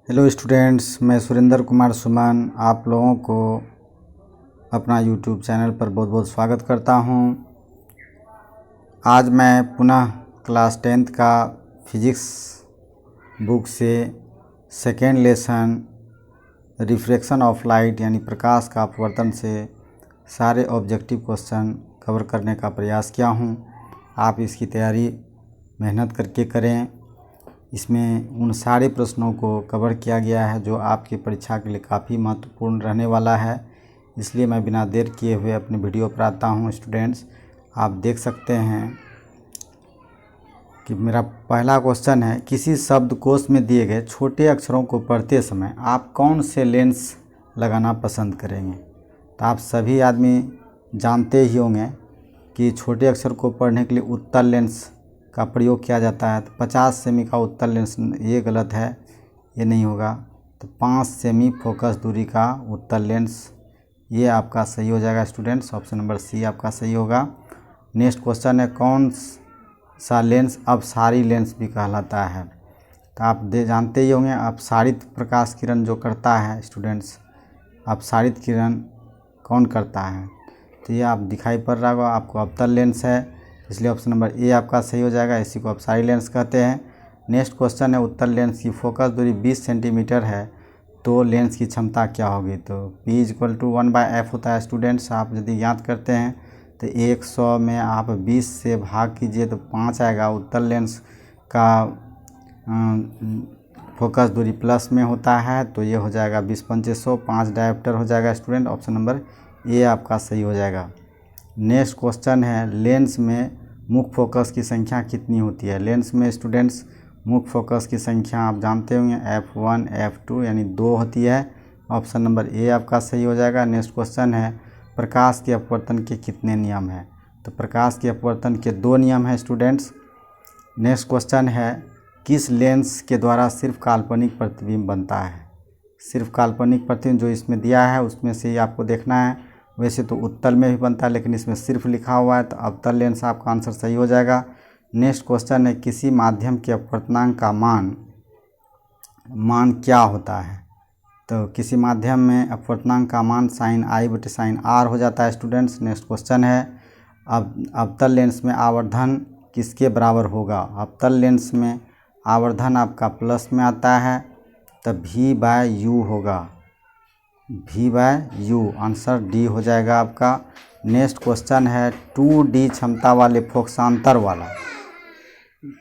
Hello students, मैं सुरेंद्र कुमार सुमन आप लोगों को अपना यूट्यूब चैनल पर बहुत बहुत स्वागत करता हूं। आज मैं पुनः क्लास 10th का फिजिक्स बुक से second lesson refraction of light यानी प्रकाश का अपवर्तन से सारे ऑब्जेक्टिव क्वेश्चन कवर करने का प्रयास किया हूं। आप इसकी तैयारी मेहनत करके करें। इसमें उन सारे प्रश्नों को कवर किया गया है जो आपकी परीक्षा के लिए काफ़ी महत्वपूर्ण रहने वाला है। इसलिए मैं बिना देर किए हुए अपने वीडियो पर आता हूं। स्टूडेंट्स, आप देख सकते हैं कि मेरा पहला क्वेश्चन है, किसी शब्दकोश में दिए गए छोटे अक्षरों को पढ़ते समय आप कौन से लेंस लगाना पसंद करेंगे। तो आप सभी आदमी जानते ही होंगे कि छोटे अक्षर को पढ़ने के लिए उत्तल लेंस का प्रयोग किया जाता है। तो 50 सेमी का उत्तल लेंस ये गलत है, ये नहीं होगा। तो 5 सेमी फोकस दूरी का उत्तल लेंस ये आपका सही हो जाएगा स्टूडेंट्स। ऑप्शन नंबर सी आपका सही होगा। नेक्स्ट क्वेश्चन है, कौन सा लेंस अपसारी लेंस भी कहलाता है। तो आप जानते ही होंगे अपसारित प्रकाश किरण जो करता है स्टूडेंट्स, अपसारित किरण कौन करता है। तो ये आप दिखाई पड़ रहा होगा आपको, अवतल लेंस है, इसलिए ऑप्शन नंबर ए आपका सही हो जाएगा। इसी को अपसारी लेंस कहते हैं। नेक्स्ट क्वेश्चन है, उत्तल लेंस की फोकस दूरी 20 सेंटीमीटर है तो लेंस की क्षमता क्या होगी। तो P = 1/f होता है स्टूडेंट्स। आप यदि याद करते हैं तो 100 में आप 20 से भाग कीजिए तो 5 आएगा। उत्तल लेंस का फोकस दूरी प्लस में होता है तो ये हो जाएगा 20×5 5 डायोप्टर हो जाएगा स्टूडेंट। ऑप्शन नंबर ए आपका सही हो जाएगा। नेक्स्ट क्वेश्चन है, लेंस में मुख्य फोकस की संख्या कितनी होती है। लेंस में स्टूडेंट्स मुख्य फोकस की संख्या आप जानते होंगे f1 f2 यानी 2 होती है। ऑप्शन नंबर ए आपका सही हो जाएगा। नेक्स्ट क्वेश्चन है, प्रकाश के अपवर्तन के कितने नियम हैं। तो प्रकाश के अपवर्तन के 2 नियम हैं स्टूडेंट्स। नेक्स्ट क्वेश्चन है, किस लेंस के द्वारा सिर्फ काल्पनिक प्रतिबिंब बनता है। सिर्फ काल्पनिक प्रतिबिंब जो इसमें दिया है उसमें से ही आपको देखना है। वैसे तो उत्तल में भी बनता है लेकिन इसमें सिर्फ लिखा हुआ है तो अवतल लेंस आपका आंसर सही हो जाएगा। नेक्स्ट क्वेश्चन है, किसी माध्यम के अपवर्तनांक का मान क्या होता है। तो किसी माध्यम में अपवर्तनांक का मान sin I/sin R हो जाता है स्टूडेंट्स। नेक्स्ट क्वेश्चन है, अवतल लेंस में आवर्धन किसके बराबर होगा। अवतल लेंस में आवर्धन आपका प्लस में आता है तो V/U होगा। V/U आंसर डी हो जाएगा आपका। नेक्स्ट क्वेश्चन है, 2D क्षमता वाले फोकसांतर वाला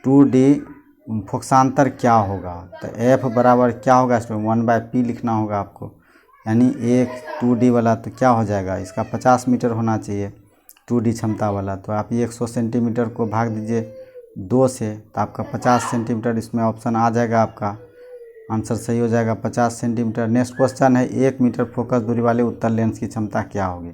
2D फोकसांतर क्या होगा। तो F बराबर क्या होगा स्टूडेंट, 1/P लिखना होगा आपको। यानी एक 2D वाला तो क्या हो जाएगा, इसका 50 मीटर होना चाहिए 2D क्षमता वाला। तो आप 100 सेंटीमीटर को भाग दीजिए 2 से तो आपका 50 सेंटीमीटर इसमें ऑप्शन आ जाएगा, आपका आंसर सही हो जाएगा 50 सेंटीमीटर। नेक्स्ट क्वेश्चन है, 1 मीटर फोकस दूरी वाले उत्तल लेंस की क्षमता क्या होगी।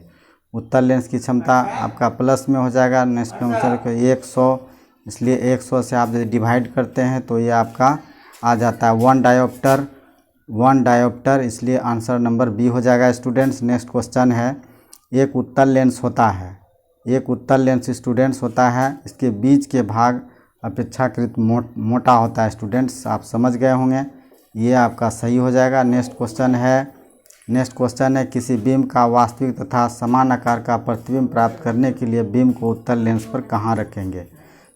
उत्तल लेंस की क्षमता आपका प्लस में हो जाएगा। नेक्स्ट क्वेश्चन है 100, इसलिए 100 से आप यदि डिवाइड करते हैं तो ये आपका आ जाता है 1 डायोप्टर, इसलिए आंसर नंबर बी हो जाएगा स्टूडेंट्स। नेक्स्ट क्वेश्चन है, एक उत्तल लेंस स्टूडेंट्स होता है, इसके बीच के भाग अपेक्षाकृत मोटा होता है स्टूडेंट्स। आप समझ गए होंगे, ये आपका सही हो जाएगा। नेक्स्ट क्वेश्चन है, किसी बीम का वास्तविक तथा समान आकार का प्रतिबिंब प्राप्त करने के लिए बीम को उत्तल लेंस पर कहाँ रखेंगे।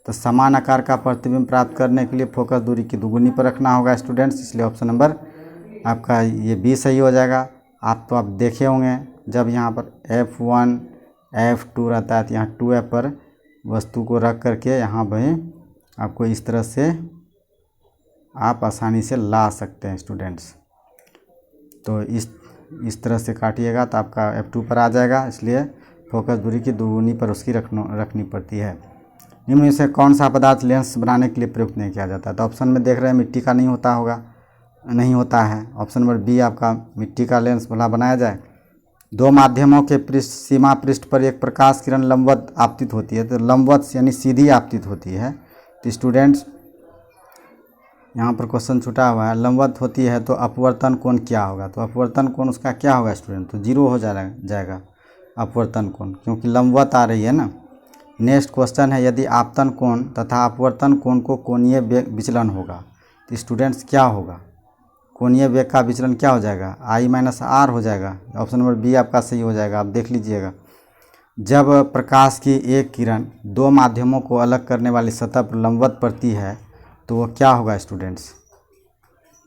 तो समान आकार का प्रतिबिंब प्राप्त करने के लिए फोकस दूरी की दुगुनी पर रखना होगा स्टूडेंट्स, इसलिए ऑप्शन नंबर आपका ये बी सही हो जाएगा। आप देखे होंगे जब यहाँ पर F1 F2 रहता है तो यहाँ 2F पर वस्तु को रख करके यहाँ पर आपको इस तरह से आप आसानी से ला सकते हैं स्टूडेंट्स। तो इस तरह से काटिएगा तो आपका F2 पर आ जाएगा, इसलिए फोकस दूरी की दुगुनी पर उसकी रखनी पड़ती है। निम्न में से कौन सा पदार्थ लेंस बनाने के लिए प्रयुक्त नहीं किया जाता है। तो ऑप्शन में देख रहे हैं मिट्टी का नहीं होता है। ऑप्शन नंबर बी आपका मिट्टी का लेंस भला बनाया जाए। 2 माध्यमों के सीमा पृष्ठ पर एक प्रकाश किरण लंबवत आपतित होती है। तो लंबवत यानी सीधी आपतित होती है। तो स्टूडेंट्स यहाँ पर क्वेश्चन छूटा हुआ है, लंबवत होती है तो अपवर्तन कोण क्या होगा। तो अपवर्तन कोण उसका क्या होगा स्टूडेंट, तो 0 हो जाएगा अपवर्तन कोण, क्योंकि लंबवत आ रही है ना। नेक्स्ट क्वेश्चन है, यदि आपतन कोण तथा अपवर्तन कोण को कोणीय विचलन होगा तो स्टूडेंट्स क्या होगा। कोणीय वेग का विचलन क्या हो जाएगा, I माइनस आर हो जाएगा। ऑप्शन नंबर बी आपका सही हो जाएगा। आप देख लीजिएगा, जब प्रकाश की एक किरण दो माध्यमों को अलग करने वाली सतह पर लंबवत पड़ती है तो वो क्या होगा स्टूडेंट्स,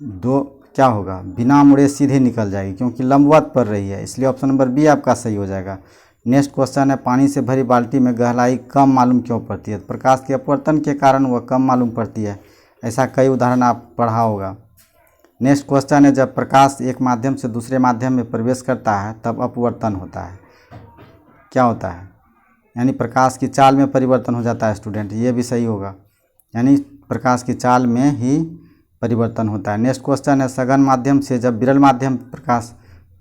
दो क्या होगा, बिना मुड़े सीधे निकल जाएगी क्योंकि लंबवत पड़ रही है, इसलिए ऑप्शन नंबर बी आपका सही हो जाएगा। नेक्स्ट क्वेश्चन है, पानी से भरी बाल्टी में गहराई कम मालूम क्यों पड़ती है। प्रकाश के अपवर्तन के कारण वह कम मालूम पड़ती है, ऐसा कई उदाहरण आप पढ़ा होगा। नेक्स्ट क्वेश्चन है, जब प्रकाश एक माध्यम से दूसरे माध्यम में प्रवेश करता है तब अपवर्तन होता है, क्या होता है, यानी प्रकाश की चाल में परिवर्तन हो जाता है स्टूडेंट, ये भी सही होगा, यानी प्रकाश की चाल में ही परिवर्तन होता है। नेक्स्ट क्वेश्चन है, सघन माध्यम से जब विरल माध्यम प्रकाश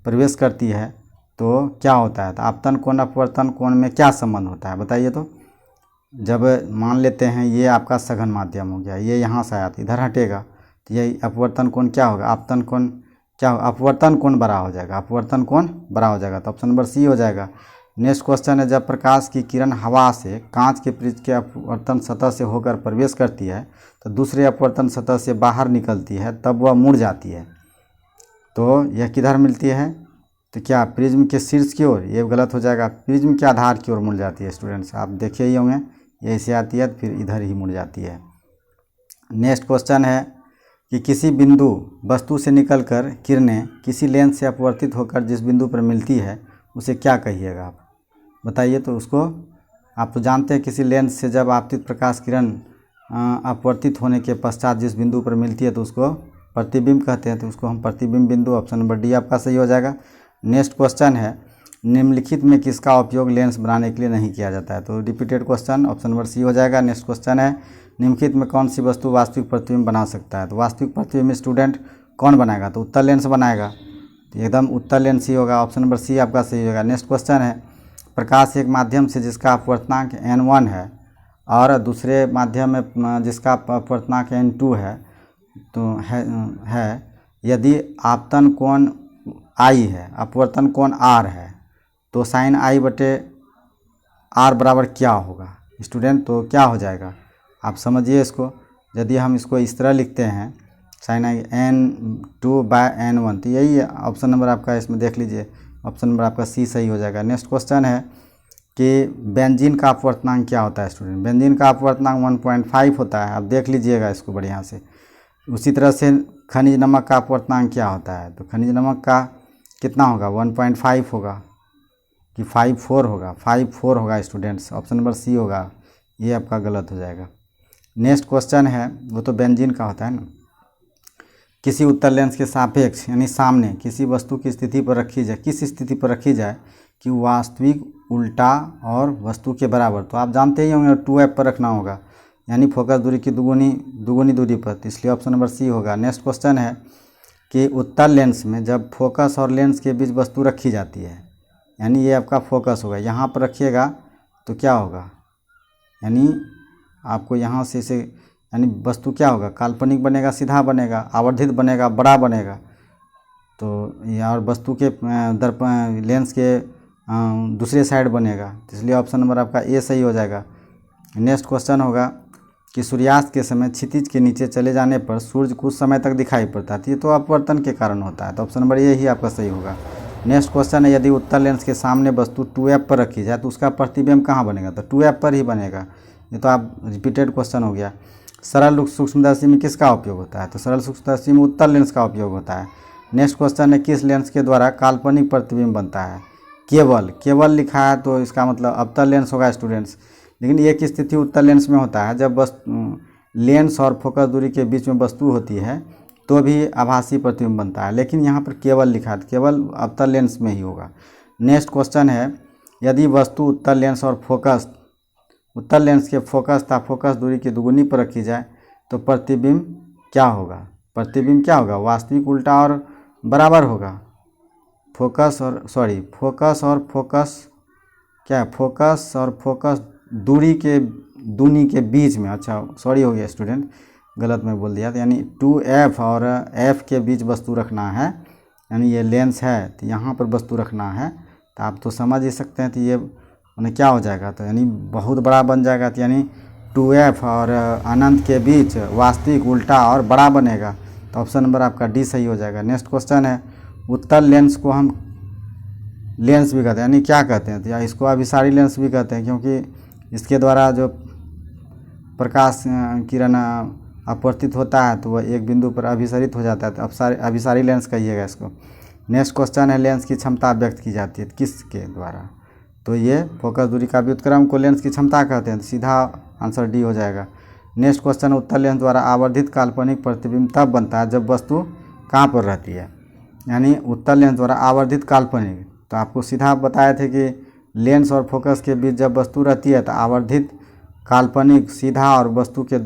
प्रवेश करती है तो क्या होता है। तो आपतन कोण अपवर्तन कोण में क्या संबंध होता है बताइए। तो जब मान लेते हैं ये आपका सघन माध्यम हो गया, ये यहाँ से आया तो इधर हटेगा तो ये अपवर्तन कोण क्या होगा, आपतन कोण क्या होगा, अपवर्तन कोण बड़ा हो जाएगा, अपवर्तन कोण बड़ा हो जाएगा, तो ऑप्शन नंबर सी हो जाएगा। नेक्स्ट क्वेश्चन है, जब प्रकाश की किरण हवा से कांच के प्रिज्म के अपवर्तन सतह से होकर प्रवेश करती है तो दूसरे अपवर्तन सतह से बाहर निकलती है तब वह मुड़ जाती है, तो यह किधर मिलती है, तो क्या प्रिज्म के शीर्ष की ओर, ये गलत हो जाएगा, प्रिज्म के आधार की ओर मुड़ जाती है स्टूडेंट्स, आप देखे ही होंगे, ये ऐसे आती है फिर इधर ही मुड़ जाती है। नेक्स्ट क्वेश्चन है कि किसी बिंदु वस्तु से निकलकर किरणें किसी लेंस से अपवर्तित होकर जिस बिंदु पर मिलती है उसे क्या कहिएगा आप बताइए। तो उसको आप तो जानते हैं, किसी लेंस से जब आपतित प्रकाश किरण अपवर्तित होने के पश्चात जिस बिंदु पर मिलती है तो उसको प्रतिबिंब कहते हैं, तो उसको हम प्रतिबिंब बिंदु, ऑप्शन नंबर डी आपका सही हो जाएगा। नेक्स्ट क्वेश्चन है, निम्नलिखित में किसका उपयोग लेंस बनाने के लिए नहीं किया जाता है। तो repeated question, option number C हो जाएगा। नेक्स्ट क्वेश्चन है, निम्नलिखित में कौन सी वस्तु वास्तविक प्रतिबिंब बना सकता है। तो वास्तविक प्रतिबिंब स्टूडेंट कौन बनाएगा, तो उत्तल लेंस बनाएगा, तो एकदम उत्तल लेंस ही होगा, ऑप्शन नंबर सी आपका सही होगा। नेक्स्ट क्वेश्चन है, प्रकाश एक माध्यम से जिसका अपवर्तनांक n1 है और दूसरे माध्यम में जिसका अपवर्तनांक n2 है तो है यदि आपतन कोण I है, अपवर्तन कोण R है, तो साइन I बटे R बराबर क्या होगा स्टूडेंट, तो क्या हो जाएगा आप समझिए इसको। यदि हम इसको इस तरह लिखते हैं sign I n2 bye n1, तो यही ऑप्शन नंबर आपका इसमें देख लीजिए, ऑप्शन नंबर आपका सी सही हो जाएगा। नेक्स्ट क्वेश्चन है कि बेंजीन का अपवर्तनांक क्या होता है स्टूडेंट। बेंजीन का अपवर्तनांक 1.5 होता है, आप देख लीजिएगा इसको बढ़िया से। उसी तरह से खनिज नमक का अपवर्तनांक क्या होता है, तो खनिज नमक का कितना होगा, 1.5 होगा कि 5.4 होगा, 5.4 होगा स्टूडेंट्स, ऑप्शन नंबर सी होगा, ये आपका गलत हो जाएगा। नेक्स्ट क्वेश्चन है, वो तो बेंजीन का होता है ना, किसी उत्तल लेंस के सापेक्ष यानी सामने किसी वस्तु की स्थिति पर रखी जाए, किस स्थिति पर रखी जाए कि वास्तविक उल्टा और वस्तु के बराबर, तो आप जानते ही होंगे 2f पर रखना होगा, यानी फोकस दूरी की दुगुनी दूरी पर, तो इसलिए ऑप्शन नंबर सी होगा। नेक्स्ट क्वेश्चन है कि उत्तल लेंस में जब फोकस और लेंस के बीच वस्तु रखी जाती है, यानी ये आपका फोकस होगा, यहाँ पर रखिएगा तो क्या होगा, यानी आपको यहाँ से इसे, यानी वस्तु क्या होगा, काल्पनिक बनेगा, सीधा बनेगा, आवर्धित बनेगा, बड़ा बनेगा, तो और वस्तु के दर्पण लेंस के दूसरे साइड बनेगा, इसलिए ऑप्शन नंबर आपका ए सही हो जाएगा। नेक्स्ट क्वेश्चन होगा कि सूर्यास्त के समय क्षितिज के नीचे चले जाने पर सूर्य कुछ समय तक दिखाई पड़ता है, तो ये तो अपवर्तन के कारण होता है, तो ऑप्शन नंबर ए ही आपका सही होगा। नेक्स्ट क्वेश्चन है, यदि उत्तल लेंस के सामने वस्तु 2f पर रखी जाए तो उसका प्रतिबिंब कहाँ बनेगा, तो 2f पर ही बनेगा, ये तो आप रिपीटेड क्वेश्चन हो गया। सरल सूक्ष्मदर्शी में किसका उपयोग होता है, तो सरल सूक्ष्मदर्शी में उत्तल लेंस का उपयोग होता है। नेक्स्ट क्वेश्चन है, किस लेंस के द्वारा काल्पनिक प्रतिबिंब बनता है, केवल लिखा है तो इसका मतलब अवतल लेंस होगा स्टूडेंट्स, लेकिन एक स्थिति उत्तल लेंस में होता है जब बस लेंस और फोकस दूरी के बीच में वस्तु होती है तो भी आभासी प्रतिबिंब बनता है, लेकिन यहाँ पर केवल लिखा है, केवल अवतल लेंस में ही होगा। नेक्स्ट क्वेश्चन है, यदि वस्तु उत्तल लेंस और उत्तल लेंस के फोकस तथा फोकस दूरी की दुगुनी पर रखी जाए तो प्रतिबिंब क्या होगा, प्रतिबिंब क्या होगा, वास्तविक उल्टा और बराबर होगा, फोकस और फोकस दूरी के बीच में, अच्छा सॉरी हो गया स्टूडेंट, गलत मैं बोल दिया, तो यानी 2f और f के बीच वस्तु रखना है, यानी ये लेंस है तो यहाँ पर वस्तु रखना है, तो आप तो समझ ही सकते हैं, तो ये उन्हें क्या हो जाएगा, तो यानी बहुत बड़ा बन जाएगा, तो यानी 2f और अनंत के बीच वास्तविक उल्टा और बड़ा बनेगा, तो ऑप्शन नंबर आपका डी सही हो जाएगा। नेक्स्ट क्वेश्चन है, उत्तल लेंस को हम लेंस भी कहते हैं, यानी क्या कहते हैं, तो या इसको अभिसारी लेंस भी कहते हैं, क्योंकि इसके द्वारा जो प्रकाश किरण अपवर्तित होता है तो वह एक बिंदु पर अभिसारित हो जाता है, तो अभिसारी लेंस कहिएगा इसको। नेक्स्ट क्वेश्चन है, लेंस की क्षमता व्यक्त की जाती है किसके द्वारा, तो ये फोकस दूरी का व्युत्क्रम को लेंस की क्षमता कहते हैं, तो सीधा आंसर डी हो जाएगा। नेक्स्ट क्वेश्चन, उत्तल लेंस द्वारा आवर्धित काल्पनिक प्रतिबिंब तब बनता है जब वस्तु कहाँ पर रहती है, यानी उत्तल लेंस द्वारा आवर्धित काल्पनिक, तो आपको सीधा बताए थे कि लेंस और फोकस के बीच जब वस्तु रहती है तो आवर्धित काल्पनिक सीधा और वस्तु के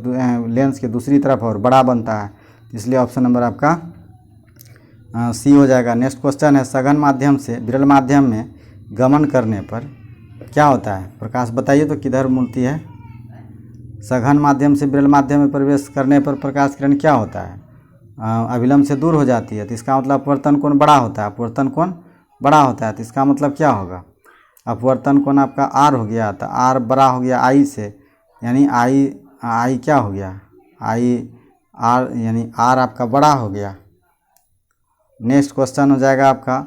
लेंस के दूसरी तरफ और बड़ा बनता है, इसलिए ऑप्शन नंबर आपका सी हो जाएगा। नेक्स्ट क्वेश्चन है, सघन माध्यम से विरल माध्यम में गमन करने पर क्या होता है, प्रकाश बताइए तो किधर मुड़ती है। सघन माध्यम से विरल माध्यम में प्रवेश करने पर प्रकाश किरण क्या होता है, अभिलंब से दूर हो जाती है, तो इसका मतलब अपवर्तन कोण बड़ा होता है, अपवर्तन कोण बड़ा होता है, तो इसका मतलब क्या होगा, अपवर्तन कोण आपका आर हो गया, तो आर बड़ा हो गया आई से, यानी आई क्या हो गया, आई आर, यानी आर आपका बड़ा हो गया। नेक्स्ट क्वेश्चन हो जाएगा आपका,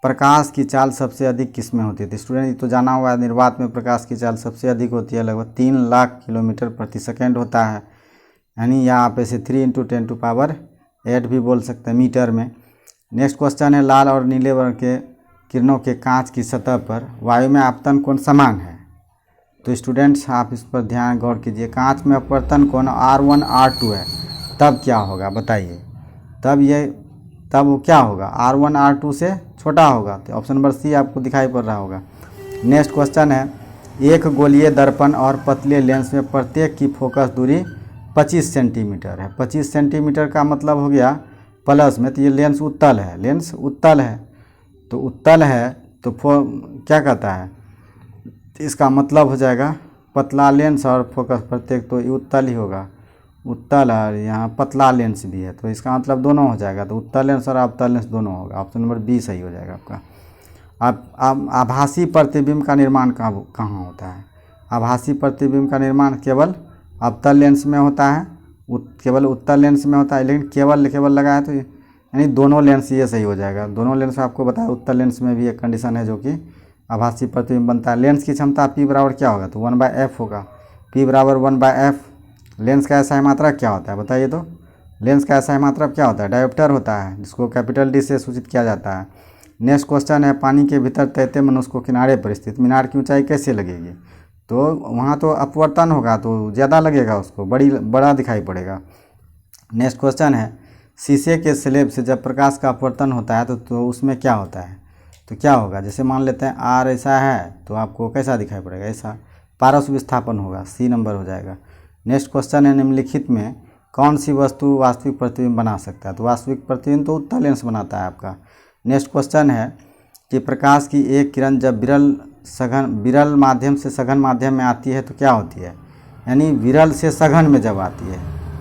प्रकाश की चाल सबसे अधिक किस में होती है, तो स्टूडेंट ये तो जाना हुआ है, निर्वात में प्रकाश की चाल सबसे अधिक होती है, लगभग 3 लाख किलोमीटर प्रति सेकेंड होता है, यानी यहाँ पे से 3 × 10⁸ भी बोल सकते हैं मीटर में। नेक्स्ट क्वेश्चन है, लाल और नीले वर्ग के किरणों के कांच की सतह पर वायु में आपतन कोण समान है, तो स्टूडेंट्स आप इस पर ध्यान गौर कीजिए, कांच में अपवर्तन कोण R1 R2 है, तब क्या होगा बताइए, तब वो क्या होगा, R1 R2 से छोटा होगा, तो ऑप्शन नंबर सी आपको दिखाई पड़ रहा होगा। नेक्स्ट क्वेश्चन है, एक गोलीय दर्पण और पतले लेंस में प्रत्येक की फोकस दूरी 25 सेंटीमीटर है, 25 सेंटीमीटर का मतलब हो गया प्लस में, तो ये लेंस उत्तल है, लेंस उत्तल है, तो उत्तल है तो क्या कहता है, तो इसका मतलब हो जाएगा पतला लेंस और फोकस प्रत्येक, तो ये उत्तल ही होगा, उत्तल और यहाँ पतला लेंस भी है, तो इसका मतलब दोनों हो जाएगा, तो उत्तल लेंस और अवतल लेंस दोनों होगा, ऑप्शन नंबर बी सही हो जाएगा आपका। अब आभासी प्रतिबिंब का निर्माण कहाँ होता है, आभासी प्रतिबिंब का निर्माण केवल अवतल लेंस में होता है, केवल उत्तल लेंस में होता है, लेकिन केवल लगा है तो यानी दोनों लेंस, ये सही हो जाएगा, दोनों लेंस आपको बताया, उत्तल लेंस में भी एक कंडीशन है जो कि आभासी प्रतिबिंब बनता है। लेंस की क्षमता P बराबर क्या होगा, तो 1/f होगा, P बराबर 1/f। लेंस का SI मात्रक क्या होता है बताइए, तो लेंस का SI मात्रक क्या होता है, डायोप्टर होता है, जिसको कैपिटल D से सूचित किया जाता है। नेक्स्ट क्वेश्चन है, पानी के भीतर तैरते मनुष्य को किनारे पर स्थित मीनार की ऊंचाई कैसे लगेगी, तो वहाँ तो अपवर्तन होगा तो ज़्यादा लगेगा, उसको बड़ा दिखाई पड़ेगा। नेक्स्ट क्वेश्चन है, शीशे के स्लैब से जब प्रकाश का अपवर्तन होता है तो उसमें क्या होता है, तो क्या होगा, जैसे मान लेते हैं आर ऐसा है तो आपको कैसा दिखाई पड़ेगा, ऐसा पारस्व विस्थापन होगा, सी नंबर हो जाएगा। नेक्स्ट क्वेश्चन है, निम्नलिखित में कौन सी वस्तु वास्तविक प्रतिबिंब बना सकता है, तो वास्तविक प्रतिबिंब तो उत्तल लेंस बनाता है आपका। नेक्स्ट क्वेश्चन है कि प्रकाश की एक किरण जब विरल माध्यम से सघन माध्यम में आती है तो क्या होती है, यानी विरल से सघन में जब आती है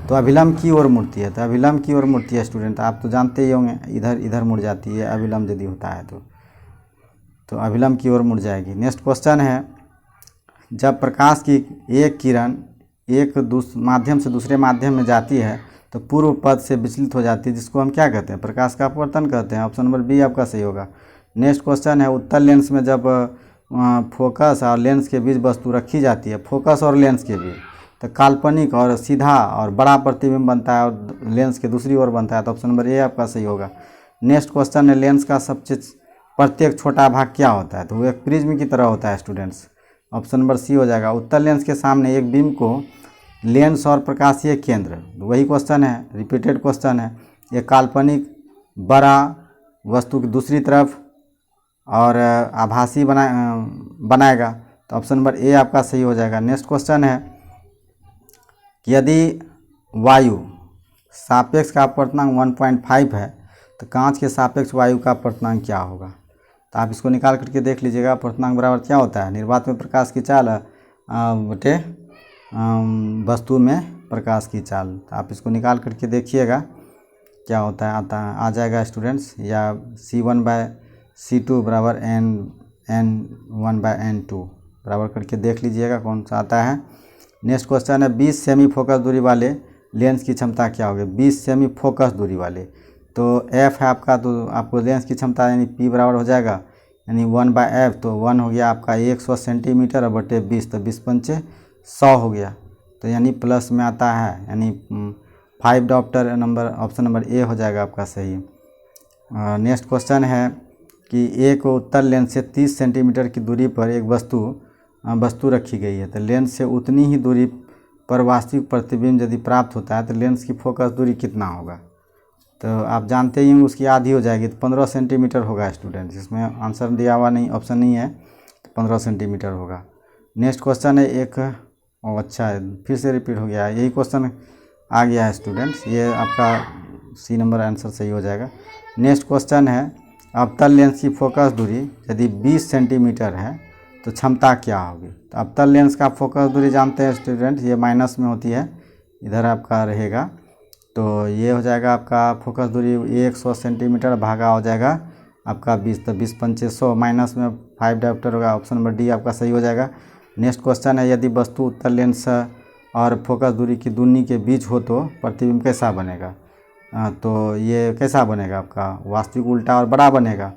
तो अभिलंब की ओर मुड़ती है, तो अभिलंब की ओर मुड़ती है स्टूडेंट, आप तो जानते ही होंगे, इधर मुड़ जाती है अभिलंब यदि होता है तो अभिलंब की ओर मुड़ जाएगी। नेक्स्ट क्वेश्चन है, जब प्रकाश की एक किरण एक माध्यम से दूसरे माध्यम में जाती है तो पूर्व पथ से विचलित हो जाती है, जिसको हम क्या कहते हैं, प्रकाश का अपवर्तन कहते हैं, ऑप्शन नंबर बी आपका सही होगा। नेक्स्ट क्वेश्चन है, उत्तल लेंस में जब फोकस और लेंस के बीच वस्तु रखी जाती है, फोकस और लेंस के बीच, तो काल्पनिक और सीधा और बड़ा प्रतिबिंब बनता है और लेंस के दूसरी ओर बनता है, तो ऑप्शन नंबर ए आपका सही होगा। नेक्स्ट क्वेश्चन है, लेंस का सबसे प्रत्येक छोटा भाग क्या होता है, तो वो एक प्रिज्म की तरह होता है स्टूडेंट्स, ऑप्शन नंबर सी हो जाएगा। उत्तल लेंस के सामने एक बीम को लेंस और प्रकाशीय केंद्र, वही क्वेश्चन है, रिपीटेड क्वेश्चन है, एक काल्पनिक बड़ा वस्तु की दूसरी तरफ और आभासी बनाएगा, तो ऑप्शन नंबर ए आपका सही हो जाएगा। नेक्स्ट क्वेश्चन है कि यदि वायु सापेक्ष का अपवर्तनांक 1.5 है तो कांच के सापेक्ष वायु का अपवर्तनांक क्या होगा, तो आप इसको निकाल करके देख लीजिएगा। अपवर्तनांक बराबर क्या होता है, निर्वात में प्रकाश की चाल बटे वस्तु में प्रकाश की चाल, तो आप इसको निकाल करके देखिएगा क्या होता है, आ जाएगा स्टूडेंट्स, या C1/C2 बराबर N1/N2 बराबर करके देख लीजिएगा कौन सा आता है। नेक्स्ट क्वेश्चन है, 20 सेमी फोकस दूरी वाले लेंस की क्षमता क्या होगी 20 सेमी फोकस दूरी वाले। तो एफ है आपका, तो आपको लेंस की क्षमता यानी पी बराबर हो जाएगा यानी 1/f, तो 1 हो गया आपका 100 सेंटीमीटर और बटे 20, तो 20 पंचे 100 हो गया, तो यानी प्लस में आता है, यानी 5 dioptre number, option number A हो जाएगा आपका सही। नेक्स्ट क्वेश्चन है कि एक उत्तल लेंस से 30 सेंटीमीटर की दूरी पर एक वस्तु रखी गई है, तो लेंस से उतनी ही दूरी पर वास्तविक प्रतिबिंब यदि प्राप्त होता है तो लेंस की फोकस दूरी कितना होगा। तो आप जानते ही हैं उसकी आधी हो जाएगी, तो 15 सेंटीमीटर होगा स्टूडेंट, इसमें आंसर दिया हुआ नहीं, ऑप्शन नहीं है, तो 15 सेंटीमीटर होगा। नेक्स्ट क्वेश्चन है एक, अच्छा है फिर से रिपीट हो गया है, यही क्वेश्चन आ गया है स्टूडेंट्स, ये आपका सी नंबर आंसर सही हो जाएगा। नेक्स्ट क्वेश्चन है अवतल लेंस की फोकस दूरी यदि 20 सेंटीमीटर है तो क्षमता क्या होगी। तो अवतल लेंस का फोकस दूरी जानते हैं स्टूडेंट, ये माइनस में होती है, इधर आपका रहेगा, तो ये हो जाएगा आपका फोकस दूरी 100 सेंटीमीटर भागा हो जाएगा आपका 20, तो 20 पंचे 100, माइनस में 5 डायप्टर होगा, ऑप्शन नंबर डी आपका सही हो जाएगा। नेक्स्ट क्वेश्चन है यदि वस्तु उत्तल लेंस और फोकस दूरी की दूरी के बीच हो तो प्रतिबिंब कैसा बनेगा। तो ये कैसा बनेगा आपका वास्तविक उल्टा और बड़ा बनेगा,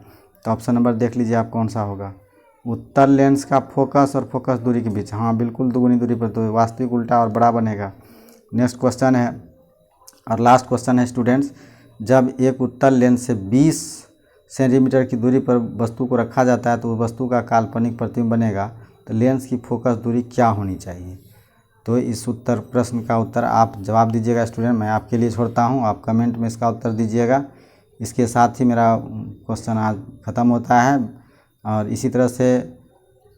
तो ऑप्शन नंबर देख लीजिए आप कौन सा होगा। उत्तल लेंस का फोकस और फोकस दूरी के बीच, हाँ बिल्कुल दुगुनी दूरी पर, तो वास्तविक उल्टा और बड़ा बनेगा। नेक्स्ट क्वेश्चन है और लास्ट क्वेश्चन है स्टूडेंट्स, जब एक उत्तल लेंस से 20 सेंटीमीटर की दूरी पर वस्तु को रखा जाता है तो वस्तु का काल्पनिक प्रतिबिंब बनेगा, तो लेंस की फोकस दूरी क्या होनी चाहिए। तो इस प्रश्न का उत्तर आप जवाब दीजिएगा स्टूडेंट, मैं आपके लिए छोड़ता हूँ, आप कमेंट में इसका उत्तर दीजिएगा। इसके साथ ही मेरा क्वेश्चन आज ख़त्म होता है, और इसी तरह से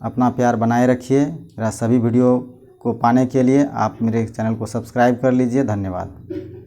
अपना प्यार बनाए रखिए। मेरा सभी वीडियो को पाने के लिए आप मेरे चैनल को सब्सक्राइब कर लीजिए। धन्यवाद।